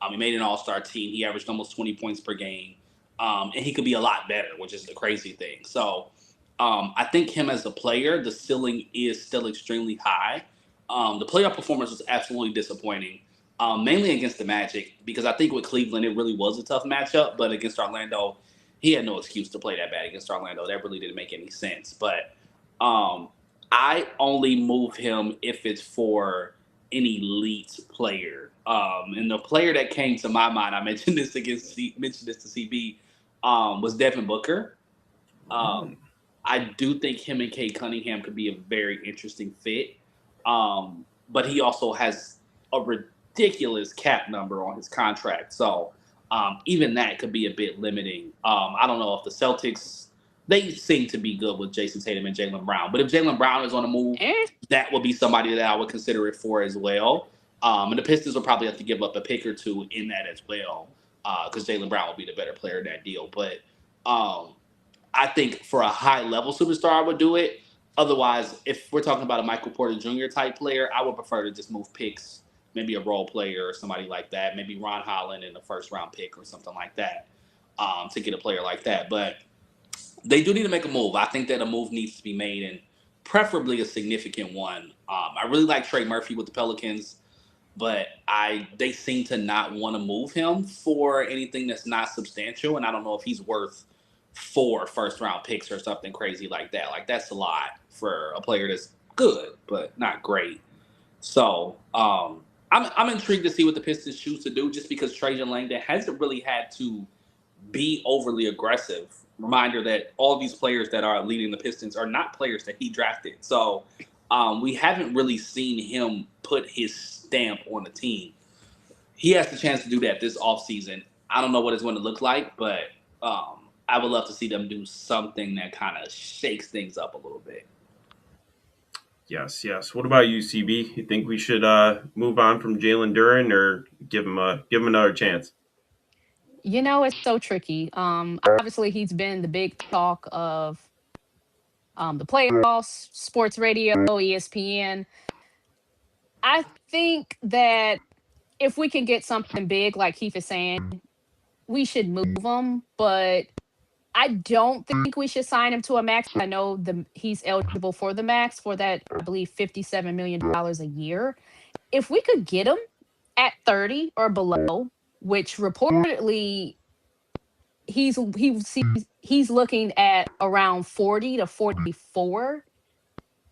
He made an All Star team. He averaged almost 20 points per game. And he could be a lot better, which is the crazy thing. So I think him as a player, the ceiling is still extremely high. The playoff performance was absolutely disappointing, mainly against the Magic, because I think with Cleveland, it really was a tough matchup. But against Orlando, he had no excuse to play that bad against Orlando. That really didn't make any sense. But um, I only move him if it's for an elite player. And the player that came to my mind, I mentioned this mentioned this to CB, was Devin Booker. Um, I do think him and Kate Cunningham could be a very interesting fit. But he also has a ridiculous cap number on his contract. So even that could be a bit limiting. I don't know if the Celtics, they seem to be good with Jason Tatum and Jalen Brown. But if Jalen Brown is on the move, Eh, that would be somebody that I would consider it for as well. And the Pistons will probably have to give up a pick or two in that as well, because Jalen Brown will be the better player in that deal. But um, I think for a high level superstar, I would do it. Otherwise, if we're talking about a Michael Porter Jr. type player, I would prefer to just move picks, maybe a role player or somebody like that, maybe Ron Holland in the first round pick or something like that, to get a player like that. But they do need to make a move. I think that a move needs to be made, and preferably a significant one. I really like Trey Murphy with the Pelicans, but they seem to not want to move him for anything that's not substantial, and I don't know if he's worth 4 first round picks or something crazy like that. Like that's a lot for a player that's good but not great. So I'm intrigued to see what the Pistons choose to do, just because Trajan Langdon hasn't really had to be overly aggressive. Reminder that all these players that are leading the Pistons are not players that he drafted. So we haven't really seen him put his stamp on the team. He has the chance to do that this offseason. I don't know what it's going to look like, but I would love to see them do something that kind of shakes things up a little bit. Yes, yes. What about you, CB? You think we should move on from Jalen Duren or give him another chance? it's so tricky. Obviously he's been the big talk of the playoffs, sports radio, ESPN. I think that if we can get something big, like Keith is saying, we should move him. But I don't think we should sign him to a max. I know he's eligible for the max for that, I believe, $57 million a year. If we could get him at 30 or below, which reportedly he's looking at around 40 to 44.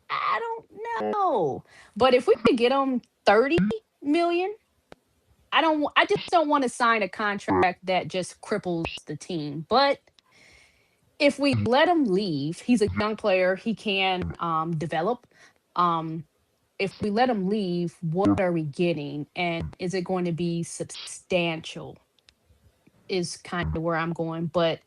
I don't know. But if we could get him 30 million, I just don't want to sign a contract that just cripples the team. But if we let him leave, he's a young player, he can develop. Um if we let him leave, what are we getting? And is it going to be substantial? Is kind of where I'm going. But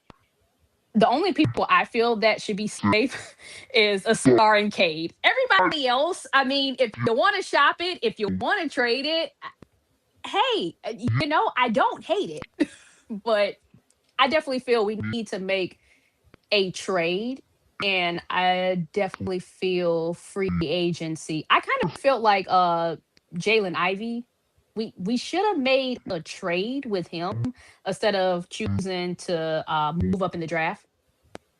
the only people I feel that should be safe is a Scar and Cade. Everybody else, I mean, if you want to shop it, if you want to trade it, hey, I don't hate it. But I definitely feel we need to make a trade. And I definitely feel free agency. I kind of felt like Jalen Ivy. we should have made a trade with him instead of choosing to move up in the draft.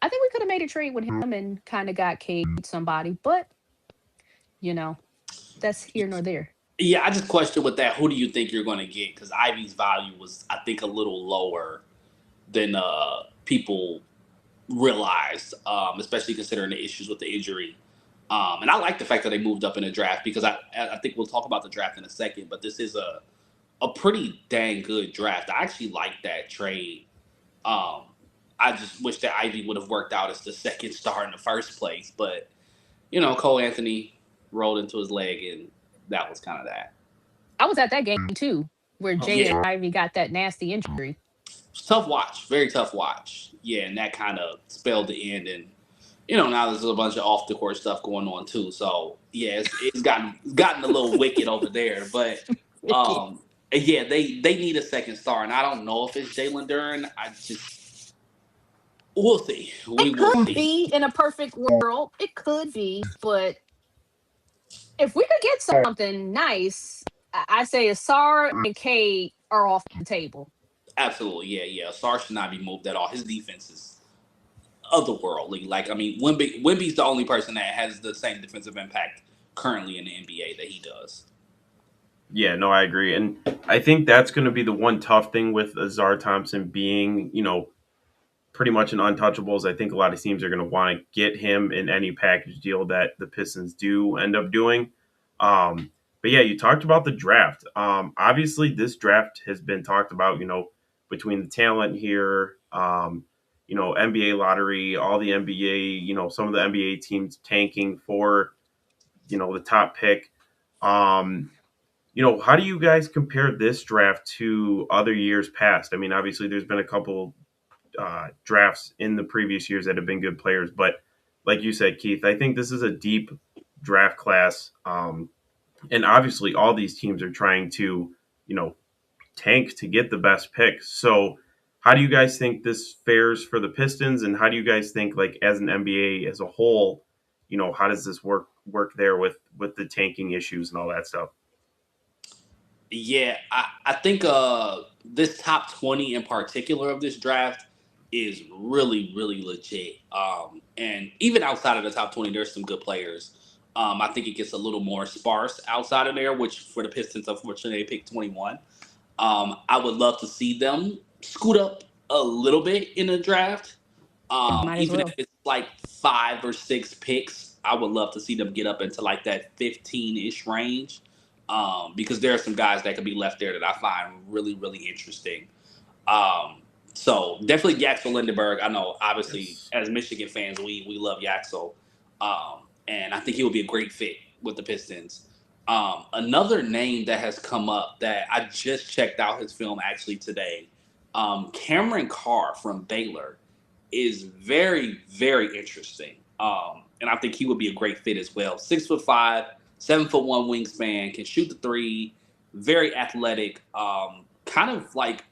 I think we could have made a trade with him and kind of got Cade somebody, but you know, that's here nor there. Yeah, I just question with that. Who do you think you're going to get? Because Ivy's value was, I think, a little lower than people realized, especially considering the issues with the injury. And I like the fact that they moved up in the draft because I think we'll talk about the draft in a second, but this is a pretty dang good draft. I actually like that trade. Um, I just wish that Ivy would have worked out as the second star in the first place, but Cole Anthony rolled into his leg, and that was kind of that. I was at that game too, where Oh, Jaden Yeah, Ivey got that nasty injury. tough watch, very tough watch. Yeah, and that kind of spelled the end, and now there's a bunch of off the court stuff going on too. So yeah, it's gotten a little wicked over there. But yeah, they need a second star, and I don't know if it's Jalen Duren. We'll see. We It will could see. be in a perfect world. It could be, but if we could get something nice, I say Asar and Cade are off the table. Absolutely, yeah. Sar should not be moved at all. His defense is otherworldly. Like, I mean, Wemby's the only person that has the same defensive impact currently in the NBA that he does. Yeah, no, I agree. And I think that's going to be the one tough thing with Azar Thompson being, pretty much an untouchables. I think a lot of teams are going to want to get him in any package deal that the Pistons do end up doing. But yeah, you talked about the draft. Obviously, this draft has been talked about, between the talent here, NBA lottery, all the NBA, some of the NBA teams tanking for, the top pick. How do you guys compare this draft to other years past? I mean, obviously, there's been a couple drafts in the previous years that have been good players. But like you said, Keith, I think this is a deep draft class. And obviously, all these teams are trying to, tank to get the best picks. So, how do you guys think this fares for the Pistons? And how do you guys think, like, as an NBA as a whole, how does this work there with the tanking issues and all that stuff? Yeah, I think this top 20 in particular of this draft is really, really legit. And even outside of the top 20, there's some good players. I think it gets a little more sparse outside of there, which for the Pistons, unfortunately, they picked 21. I would love to see them scoot up a little bit in the draft. Might as Even if well. it's like 5 or 6 picks, I would love to see them get up into like that 15-ish range. Because there are some guys that could be left there that I find really, really interesting. So definitely Yaxel Lindenberg. I know, obviously, Yes. as Michigan fans, we love Yaxel, and I think he will be a great fit with the Pistons. Another name that has come up that I just checked out his film actually today, Cameron Carr from Baylor is very, very interesting. And I think he would be a great fit as well. 6'5", 7'1" wingspan, can shoot the three, very athletic. Kind of like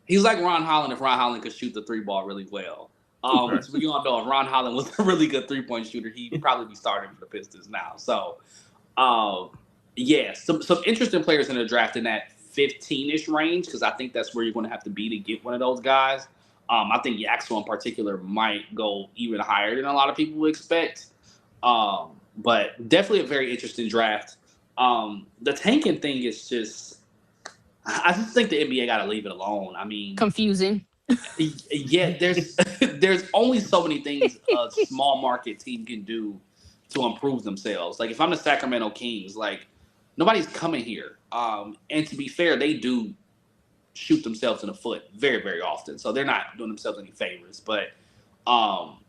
he's like Ron Holland if Ron Holland could shoot the three ball really well. Okay. So we all know if Ron Holland was a really good 3-point shooter, he'd probably be starting for the Pistons now. So yeah, some interesting players in the draft in that 15-ish range because I think that's where you're going to have to be to get one of those guys. I think Yaxel in particular might go even higher than a lot of people would expect. But definitely a very interesting draft. The tanking thing is just, I just think the NBA got to leave it alone. I mean, Confusing. yeah, there's there's only so many things a small market team can do to improve themselves. Like if I'm the Sacramento Kings, like nobody's coming here. And to be fair, they do shoot themselves in the foot very, very often. So they're not doing themselves any favors. But um,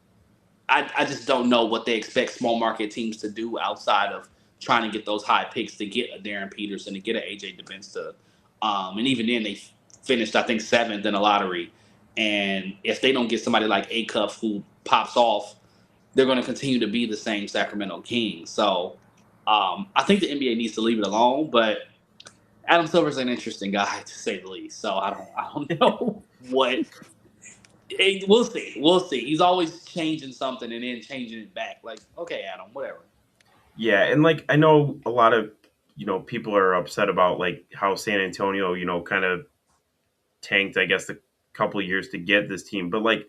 I just don't know what they expect small market teams to do outside of trying to get those high picks to get a Darren Peterson, to get an AJ DeBinsta. And even then, they finished, I think, 7th in the lottery. And if they don't get somebody like Acuff who pops off, they're going to continue to be the same Sacramento Kings. So I think the NBA needs to leave it alone. But Adam Silver's an interesting guy to say the least. So I don't know what. We'll see. We'll see. He's always changing something and then changing it back. Like, okay, Adam, whatever. Yeah, and like I know a lot of people are upset about like how San Antonio, kind of tanked, I guess, a couple of years to get this team. But like,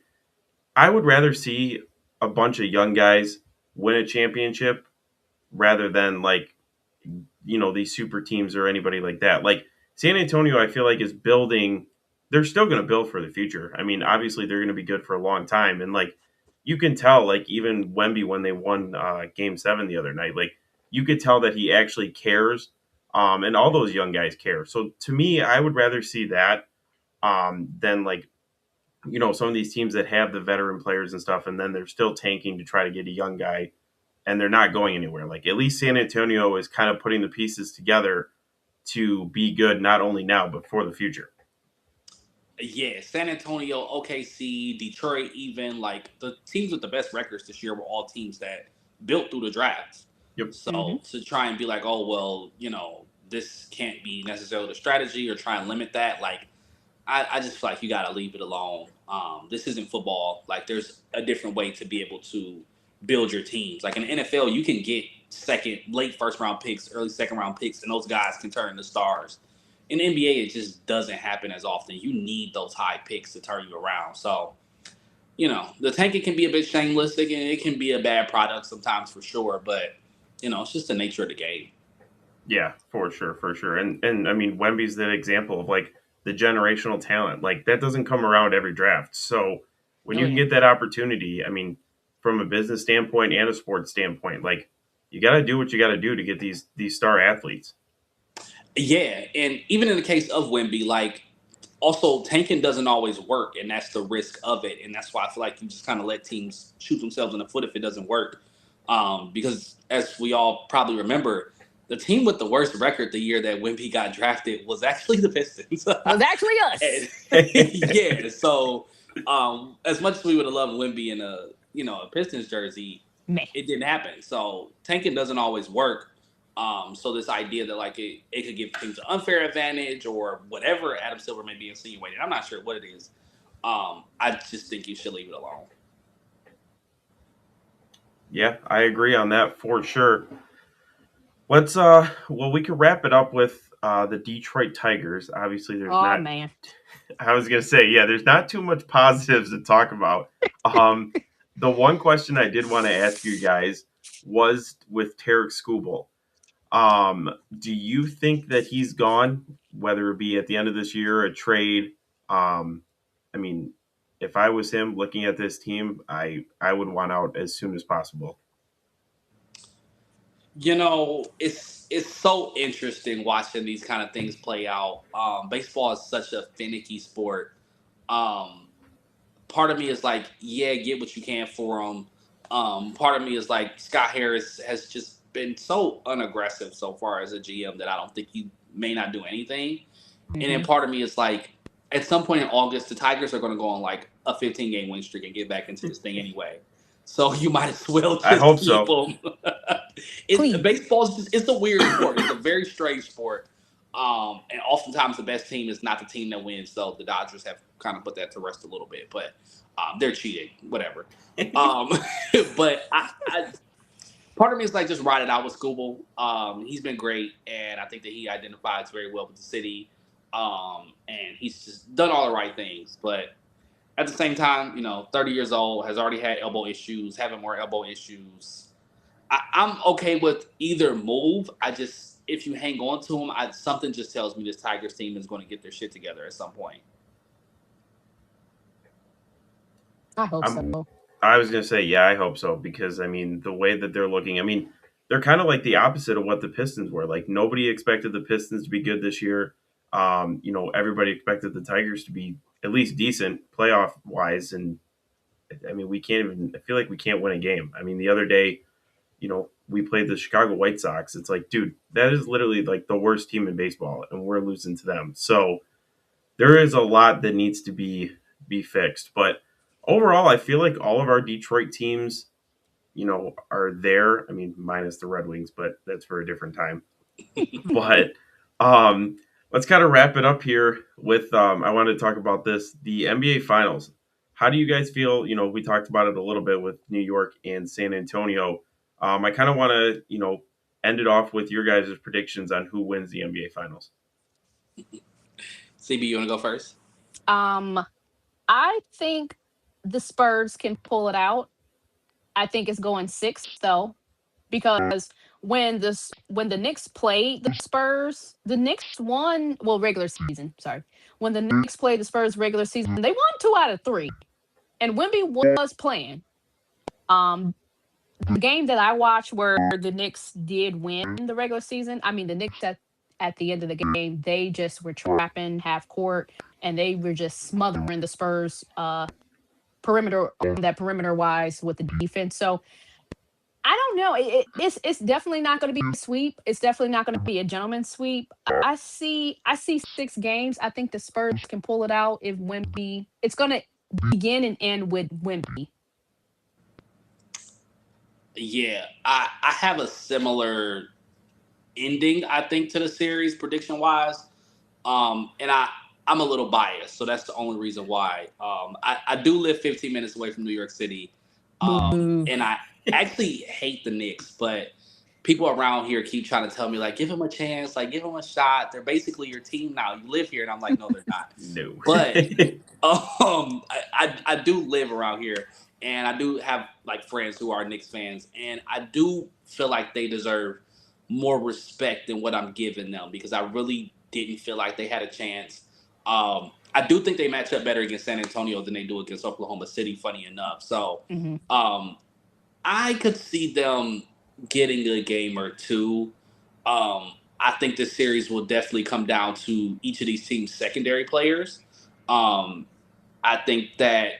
I would rather see a bunch of young guys win a championship rather than like, these super teams or anybody like that. Like San Antonio, I feel like is building. They're still going to build for the future. I mean, obviously they're going to be good for a long time, and like you can tell, like even Wemby when they won Game 7 the other night, like you could tell that he actually cares, and all those young guys care. So to me, I would rather see that than like some of these teams that have the veteran players and stuff, and then they're still tanking to try to get a young guy and they're not going anywhere. Like at least San Antonio is kind of putting the pieces together to be good, not only now, but for the future. Yeah, San Antonio, OKC, Detroit, even like the teams with the best records this year were all teams that built through the draft. Yep. Hmm. So to try and be like, oh well, this can't be necessarily the strategy or try and limit that, like I just feel like you got to leave it alone. This isn't football. Like, there's a different way to be able to build your teams. Like in the NFL, you can get late first round picks, early second round picks, and those guys can turn into stars. In the NBA, it just doesn't happen as often. You need those high picks to turn you around. So, the tanking can be a bit shameless. It can be a bad product sometimes for sure, but it's just the nature of the game. Yeah, for sure, for sure. And I mean, Wemby's the example of like the generational talent. Like that doesn't come around every draft. So when Oh you can yeah. get that opportunity, I mean, from a business standpoint and a sports standpoint, like you got to do what you got to do to get these star athletes. Yeah, and even in the case of Wemby, like also tanking doesn't always work, and that's the risk of it, and that's why I feel like you just kind of let teams shoot themselves in the foot if it doesn't work. Because as we all probably remember, the team with the worst record the year that Wemby got drafted was actually the Pistons. Was actually us. And- yeah, so as much as we would have loved Wemby in a Pistons jersey, Meh. it didn't happen. So tanking doesn't always work. So this idea that like it could give teams an unfair advantage or whatever Adam Silver may be insinuating, I'm not sure what it is. I just think you should leave it alone. Yeah, I agree on that for sure. Let's well, we can wrap it up with the Detroit Tigers. Obviously there's Oh not man. I was gonna say, yeah, there's not too much positives to talk about. Um, the one question I did want to ask you guys was with Tarek Skubal. Do you think that he's gone, whether it be at the end of this year, a trade? Um, I mean, if I was him looking at this team, I would want out as soon as possible. It's so interesting watching these kind of things play out. Baseball is such a finicky sport. Um, Part of me is like, yeah, get what you can for him. Part of me is like, Scott Harris has just been so unaggressive so far as a GM that I don't think he may not do anything. And then Hmm. part of me is like, at some point in August, the Tigers are going to go on like a 15-game win streak and get back into this thing anyway. So you might as well I just hope keep so. them. Please. Baseball's it's a weird sport. It's a very strange sport. And oftentimes the best team is not the team that wins. So the Dodgers have kind of put that to rest a little bit, but they're cheating, whatever. Um, but part of me is like just ride it out with Scooble. He's been great, and I think that he identifies very well with the city. And he's just done all the right things. But at the same time, 30 years old, has already had elbow issues, having more elbow issues. I'm okay with either move. If you hang on to him, something just tells me this Tigers team is going to get their shit together at some point. I hope I'm so. I was gonna say, yeah, I hope so because I mean the way that they're looking, I mean they're kind of like the opposite of what the Pistons were. Like nobody expected the Pistons to be good this year. Everybody expected the Tigers to be at least decent playoff wise, and I mean we can't even. I feel like we can't win a game. I mean the other day, we played the Chicago White Sox. It's like, dude, that is literally like the worst team in baseball, and we're losing to them. So there is a lot that needs to be fixed, but overall, I feel like all of our Detroit teams are there. I mean, minus the Red Wings, but that's for a different time. But um, let's kind of wrap it up here with I wanted to talk about the NBA Finals. How do you guys feel? We talked about it a little bit with New York and San Antonio. I kind of want to, end it off with your guys' predictions on who wins the NBA Finals. CB, you want to go first? Um, I think the Spurs can pull it out. I think it's going 6 though, because when the Knicks played the Spurs, the Knicks won, well, regular season. Sorry, when the Knicks played the Spurs regular season, they won 2 out of 3, and Wemby was playing. Um, the game that I watched where the Knicks did win the regular season, I mean, the Knicks at the end of the game, they just were trapping half court and they were just smothering the Spurs perimeter on that perimeter wise with the defense. So I don't know. It's definitely not going to be a sweep. It's definitely not going to be a gentleman's sweep. I see 6 games. I think the Spurs can pull it out if Wemby. It's going to begin and end with Wemby. Yeah, I have a similar ending, I think, to the series prediction wise. And I'm a little biased, so that's the only reason why. I do live 15 minutes away from New York City, Boo. and I actually hate the Knicks, but people around here keep trying to tell me like, give them a chance, like give them a shot. They're basically your team now. You live here, and I'm like, no, they're not. No. But I do live around here, and I do have like friends who are Knicks fans, and I do feel like they deserve more respect than what I'm giving them because I really didn't feel like they had a chance. I do think they match up better against San Antonio than they do against Oklahoma City. Funny enough, so Hmm. um, I could see them getting a game or two. I think this series will definitely come down to each of these teams' secondary players. Um, I think that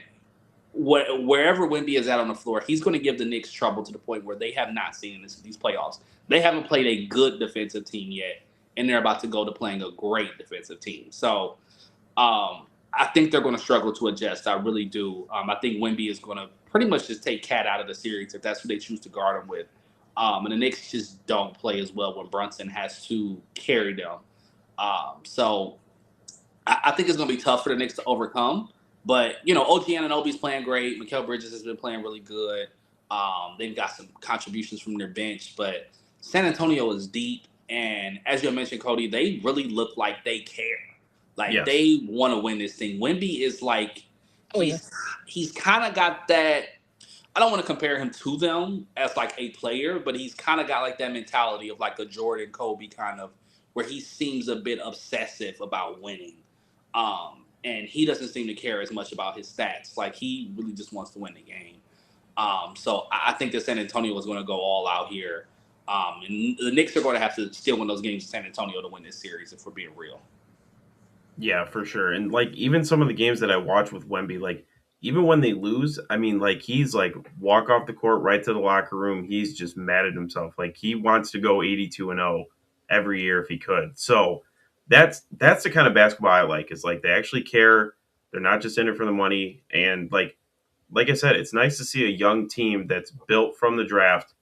wherever Wemby is at on the floor, he's going to give the Knicks trouble to the point where they have not seen these playoffs. They haven't played a good defensive team yet, and they're about to go to playing a great defensive team. So I think they're going to struggle to adjust. I really do. I think Wemby is going to pretty much just take Cat out of the series if that's who they choose to guard him with. And the Knicks just don't play as well when Brunson has to carry them. So I think it's going to be tough for the Knicks to overcome. But, OG Anunoby's playing great. Mikal Bridges has been playing really good. They've got some contributions from their bench. But San Antonio is deep. And as you mentioned, Cody, they really look like they care. Like, Yes. they want to win this thing. Wemby is like, Oh yeah. he's kind of got that. I don't want to compare him to them as like a player, but he's kind of got like that mentality of like a Jordan Kobe kind of, where he seems a bit obsessive about winning. And he doesn't seem to care as much about his stats. Like he really just wants to win the game. So I think that San Antonio is going to go all out here. And the Knicks are going to have to still win those games in San Antonio to win this series, if we're being real. Yeah, for sure. And like even some of the games that I watch with Wemby, like even when they lose, I mean, like he's like walk off the court right to the locker room. He's just mad at himself. Like he wants to go 82-0 every year if he could. So that's the kind of basketball I like. Is like they actually care. They're not just in it for the money. And like I said, it's nice to see a young team that's built from the draft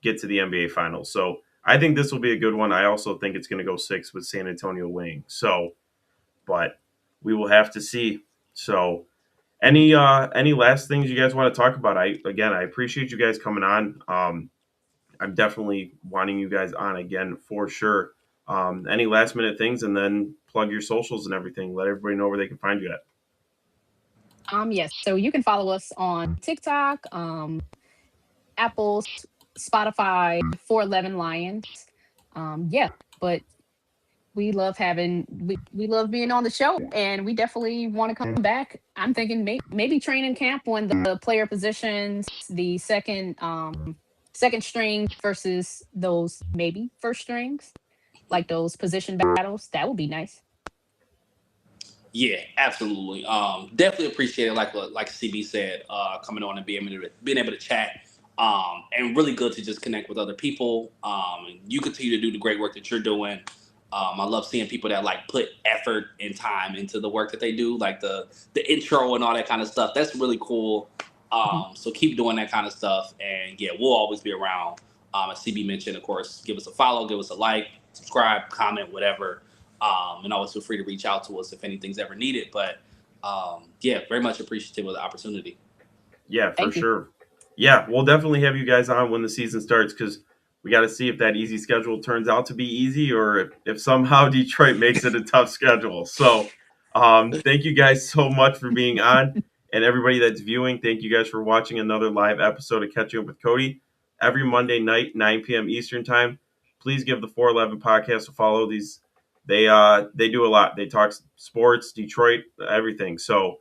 get to the NBA Finals. So I think this will be a good one. I also think it's going to go 6 with San Antonio winning. So but we will have to see. So, any last things you guys want to talk about? I appreciate you guys coming on. I'm definitely wanting you guys on again for sure. Any last minute things, and then plug your socials and everything. Let everybody know where they can find you at. Yes. So you can follow us on TikTok, Apple, Spotify, 411 Lions. Yeah, but we love being on the show, and we definitely want to come back. I'm thinking maybe training camp when the player positions, the second string versus those maybe first strings, like those position battles. That would be nice. Yeah, absolutely. Definitely appreciate it. Like CB said, coming on and being able to chat. And really good to just connect with other people. And you continue to do the great work that you're doing. I love seeing people that like put effort and time into the work that they do, like the intro and all that kind of stuff. That's really cool. Mhm. So keep doing that kind of stuff. And yeah, we'll always be around. As CB mentioned, of course, give us a follow, give us a like, subscribe, comment, whatever. And always feel free to reach out to us if anything's ever needed. But yeah, very much appreciative of the opportunity. Yeah, for Thank you. sure. Yeah, we'll definitely have you guys on when the season starts because we got to see if that easy schedule turns out to be easy, or if somehow Detroit makes it a tough schedule. So thank you guys so much for being on. And everybody that's viewing, thank you guys for watching another live episode of Catching Up with Cody. Every Monday night, 9 p.m. Eastern Time. Please give the 411 podcast a follow. They do a lot. They talk sports, Detroit, everything. So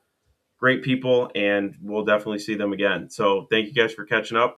great people, and we'll definitely see them again. So thank you guys for catching up.